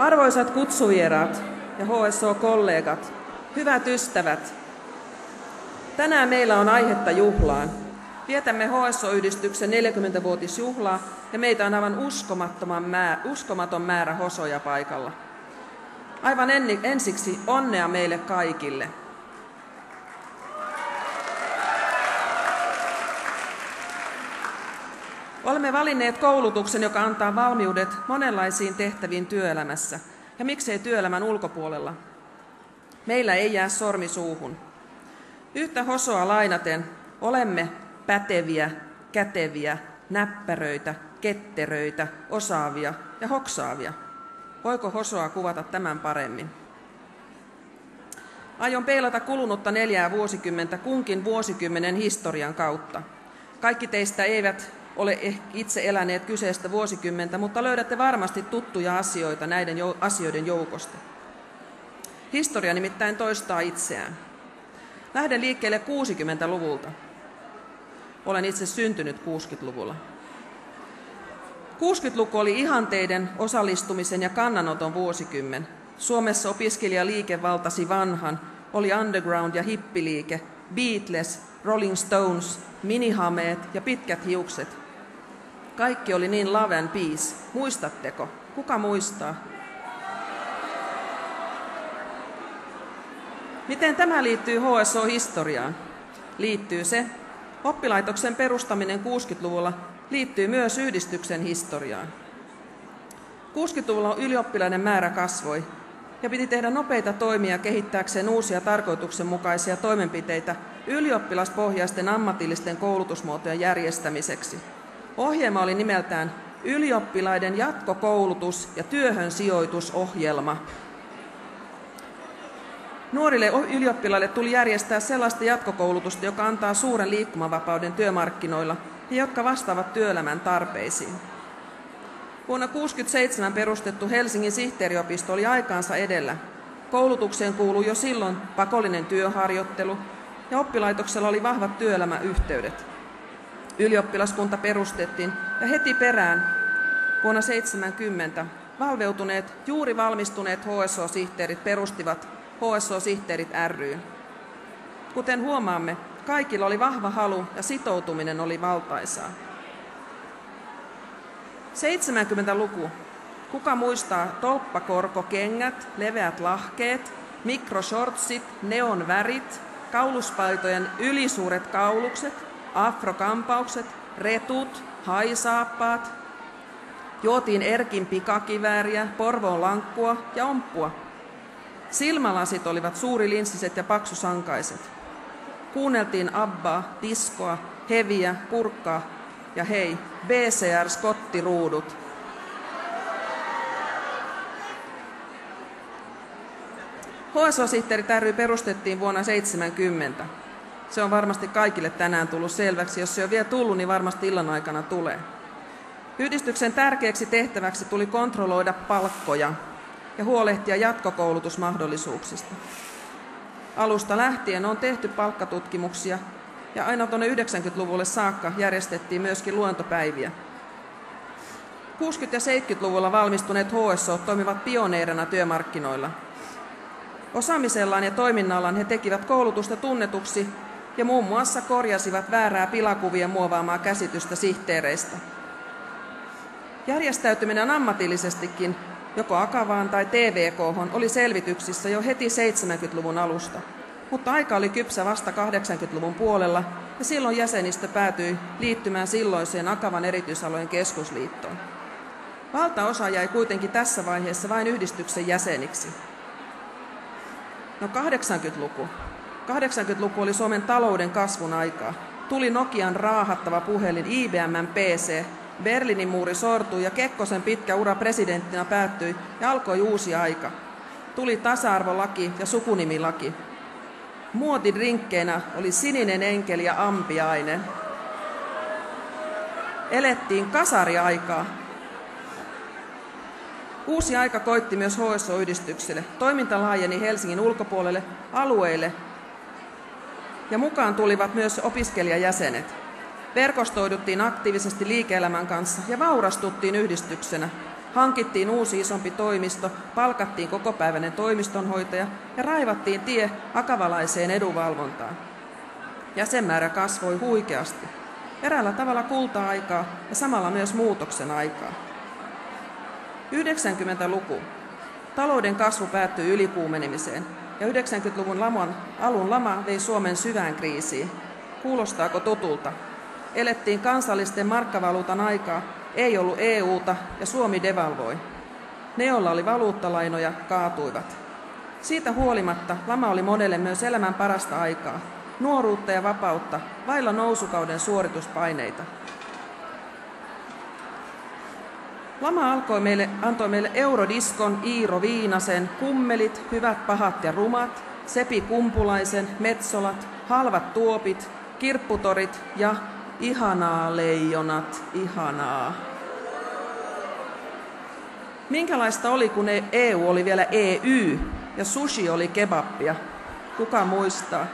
Arvoisat kutsuvieraat ja HSO-kollegat, hyvät ystävät, tänään meillä on aihetta juhlaan. Vietämme HSO-yhdistyksen 40-vuotisjuhlaa ja meitä on aivan uskomaton määrä hosoja paikalla. Aivan ensiksi onnea meille kaikille. Olemme valinneet koulutuksen, joka antaa valmiudet monenlaisiin tehtäviin työelämässä, ja miksei työelämän ulkopuolella. Meillä ei jää sormi suuhun. Yhtä hosoa lainaten olemme päteviä, käteviä, näppäröitä, ketteröitä, osaavia ja hoksaavia. Voiko hosoa kuvata tämän paremmin? Aion peilata kulunutta 4 vuosikymmentä kunkin vuosikymmenen historian kautta. Kaikki teistä eivät ole itse eläneet kyseistä vuosikymmentä, mutta löydätte varmasti tuttuja asioita näiden asioiden joukosta. Historia nimittäin toistaa itseään. Lähden liikkeelle 60-luvulta. Olen itse syntynyt 60-luvulla. 60-luku oli ihanteiden, osallistumisen ja kannanoton vuosikymmen. Suomessa opiskelijaliike valtasi vanhan, oli underground- ja hippiliike, Beatles, Rolling Stones, minihameet ja pitkät hiukset. Kaikki oli niin love and peace. Muistatteko? Kuka muistaa? Miten tämä liittyy HSO-historiaan? Liittyy se. Oppilaitoksen perustaminen 60-luvulla liittyy myös yhdistyksen historiaan. 60-luvulla ylioppilaiden määrä kasvoi ja piti tehdä nopeita toimia kehittääkseen uusia tarkoituksenmukaisia toimenpiteitä ylioppilaspohjaisten ammatillisten koulutusmuotojen järjestämiseksi. Ohjelma oli nimeltään Ylioppilaiden jatkokoulutus- ja työhön sijoitusohjelma. Nuorille ylioppilaille tuli järjestää sellaista jatkokoulutusta, joka antaa suuren liikkumavapauden työmarkkinoilla ja jotka vastaavat työelämän tarpeisiin. Vuonna 1967 perustettu Helsingin sihteeriopisto oli aikaansa edellä. Koulutukseen kuului jo silloin pakollinen työharjoittelu ja oppilaitoksella oli vahvat työelämäyhteydet. Ylioppilaskunta perustettiin ja heti perään vuonna 1970 valveutuneet, juuri valmistuneet HSO-sihteerit perustivat HSO-sihteerit ry. Kuten huomaamme, kaikilla oli vahva halu ja sitoutuminen oli valtaisaa. 70-luku. Kuka muistaa tolppakorkokengät, leveät lahkeet, mikroshortsit, neonvärit, kauluspaitojen ylisuuret kaulukset, afrokampaukset, retut, haisaappaat. Juotiin Erkin pikakivääriä, Porvoon lankkua ja omppua. Silmälasit olivat suurilinssiset ja paksusankaiset. Kuunneltiin Abbaa, diskoa, heviä, purkkaa ja hei, BCR-skottiruudut. HSO-sihteerit ry perustettiin vuonna 1970. Se on varmasti kaikille tänään tullut selväksi. Jos se on vielä tullut, niin varmasti illan aikana tulee. Yhdistyksen tärkeäksi tehtäväksi tuli kontrolloida palkkoja ja huolehtia jatkokoulutusmahdollisuuksista. Alusta lähtien on tehty palkkatutkimuksia ja aina tuonne 90-luvulle saakka järjestettiin myöskin luentopäiviä. 60- ja 70-luvulla valmistuneet HSO toimivat pioneerina työmarkkinoilla. Osaamisellaan ja toiminnallaan he tekivät koulutusta tunnetuksi ja muun muassa korjasivat väärää pilakuvien muovaamaa käsitystä sihteereistä. Järjestäytyminen ammatillisestikin, joko Akavaan tai TVK:hon, oli selvityksissä jo heti 70-luvun alusta, mutta aika oli kypsä vasta 80-luvun puolella ja silloin jäsenistö päätyi liittymään silloiseen Akavan erityisalojen keskusliittoon. Valtaosa jäi kuitenkin tässä vaiheessa vain yhdistyksen jäseniksi. No 80-luku. 80-luku oli Suomen talouden kasvun aikaa. Tuli Nokian raahattava puhelin, IBM:n PC, Berliinin muuri sortui ja Kekkosen pitkä ura presidenttinä päättyi ja alkoi uusi aika. Tuli tasa-arvolaki ja sukunimilaki. Muotidrinkkeinä oli sininen enkeli ja ampiainen. Elettiin kasariaikaa. Uusi aika koitti myös HSO-yhdistykselle. Toiminta laajeni Helsingin ulkopuolelle alueille ja mukaan tulivat myös opiskelijajäsenet. Verkostoiduttiin aktiivisesti liike-elämän kanssa ja vaurastuttiin yhdistyksenä. Hankittiin uusi isompi toimisto, palkattiin kokopäiväinen toimistonhoitaja ja raivattiin tie akavalaiseen edunvalvontaan. Jäsenmäärä kasvoi huikeasti. Eräällä tavalla kulta-aikaa ja samalla myös muutoksen aikaa. 90-luku. Talouden kasvu päättyi ylikuumenemiseen ja 90-luvun alun lama vei Suomen syvään kriisiin. Kuulostaako tutulta? Elettiin kansallisten markkavaluutan aikaa, ei ollut EUta ja Suomi devalvoi. Ne, joilla oli valuuttalainoja, kaatuivat. Siitä huolimatta lama oli monelle myös elämän parasta aikaa. Nuoruutta ja vapautta, vailla nousukauden suorituspaineita. Lama antoi meille eurodiskon, Iiro Viinasen, kummelit, hyvät, pahat ja rumat, Sepi Kumpulaisen, Metsolat, halvat tuopit, kirpputorit ja ihanaa leijonat, ihanaa. Minkälaista oli, kun EU oli vielä EY ja sushi oli kebappia? Kuka muistaa?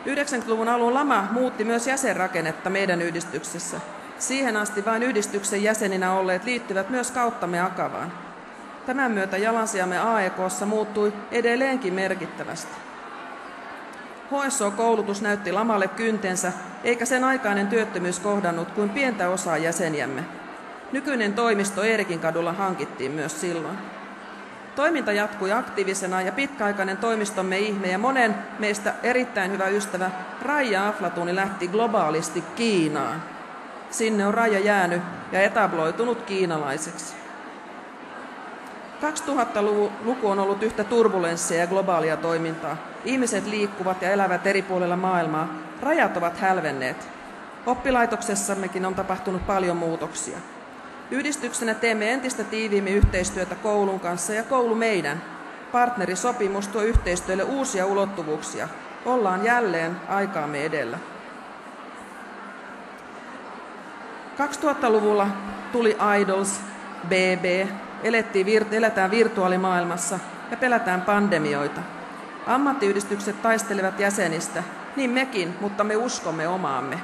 90-luvun alun lama muutti myös jäsenrakennetta meidän yhdistyksessä. Siihen asti vain yhdistyksen jäseninä olleet liittyvät myös kauttamme Akavaan. Tämän myötä jalansijamme AEK:ssa muuttui edelleenkin merkittävästi. HSO-koulutus näytti lamalle kyntensä, eikä sen aikainen työttömyys kohdannut kuin pientä osaa jäseniämme. Nykyinen toimisto Eerikinkadulla hankittiin myös silloin. Toiminta jatkui aktiivisena ja pitkäaikainen toimistomme ihme ja monen meistä erittäin hyvä ystävä Raija Aflatuni lähti globaalisti Kiinaan. Sinne on Raija jäänyt ja etabloitunut kiinalaiseksi. 2000-luku on ollut yhtä turbulenssia ja globaalia toimintaa. Ihmiset liikkuvat ja elävät eri puolilla maailmaa. Rajat ovat hälvenneet. Oppilaitoksessammekin on tapahtunut paljon muutoksia. Yhdistyksenä teemme entistä tiiviimmin yhteistyötä koulun kanssa ja koulu meidän. Partnerisopimus tuo yhteistyölle uusia ulottuvuuksia. Ollaan jälleen aikaamme edellä. 2000-luvulla tuli Idols, BB, eletään virtuaalimaailmassa ja pelätään pandemioita. Ammattiyhdistykset taistelevat jäsenistä, niin mekin, mutta me uskomme omaamme.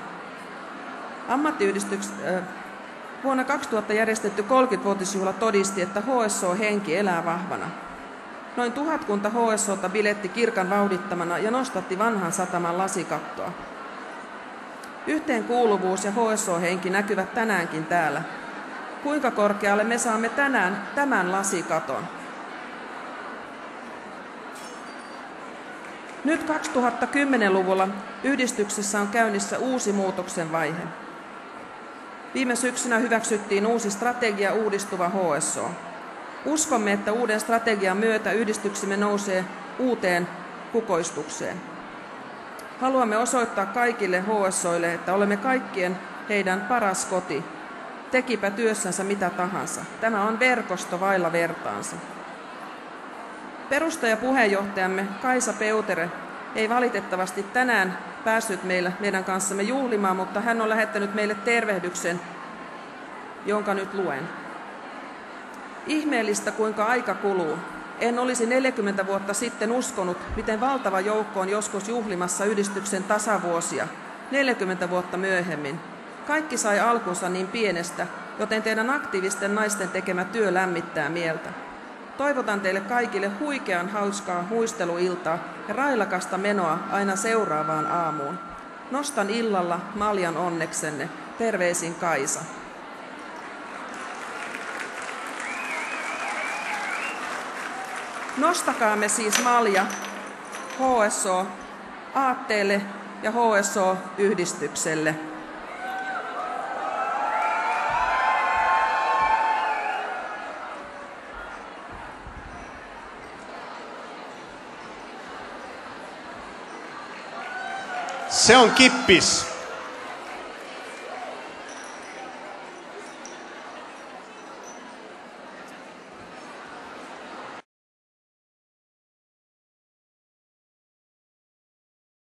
Vuonna 2000 järjestetty 30-vuotisjuhla todisti, että HSO-henki elää vahvana. Noin 1000 HSOta biletti kirkan vauhdittamana ja nostatti vanhan sataman lasikattoa. Yhteenkuuluvuus ja HSO-henki näkyvät tänäänkin täällä. Kuinka korkealle me saamme tänään tämän lasikaton? Nyt 2010-luvulla yhdistyksessä on käynnissä uusi muutoksen vaihe. Viime syksynä hyväksyttiin uusi strategia, uudistuva HSO. Uskomme, että uuden strategian myötä yhdistyksemme nousee uuteen kukoistukseen. Haluamme osoittaa kaikille HSOille, että olemme kaikkien heidän paras koti. Tekipä työssänsä mitä tahansa. Tämä on verkosto vailla vertaansa. Perustajapuheenjohtajamme Kaisa Peutere ei valitettavasti tänään päässyt meidän kanssamme juhlimaan, mutta hän on lähettänyt meille tervehdyksen, jonka nyt luen. Ihmeellistä, kuinka aika kuluu. En olisi 40 vuotta sitten uskonut, miten valtava joukko on joskus juhlimassa yhdistyksen tasavuosia, 40 vuotta myöhemmin. Kaikki sai alkunsa niin pienestä, joten teidän aktiivisten naisten tekemä työ lämmittää mieltä. Toivotan teille kaikille huikean hauskaa muisteluiltaa ja railakasta menoa aina seuraavaan aamuun. Nostan illalla maljan onneksenne. Terveisin Kaisa. Nostakaamme siis malja HSO-aatteelle ja HSO-yhdistykselle. Se on kippis.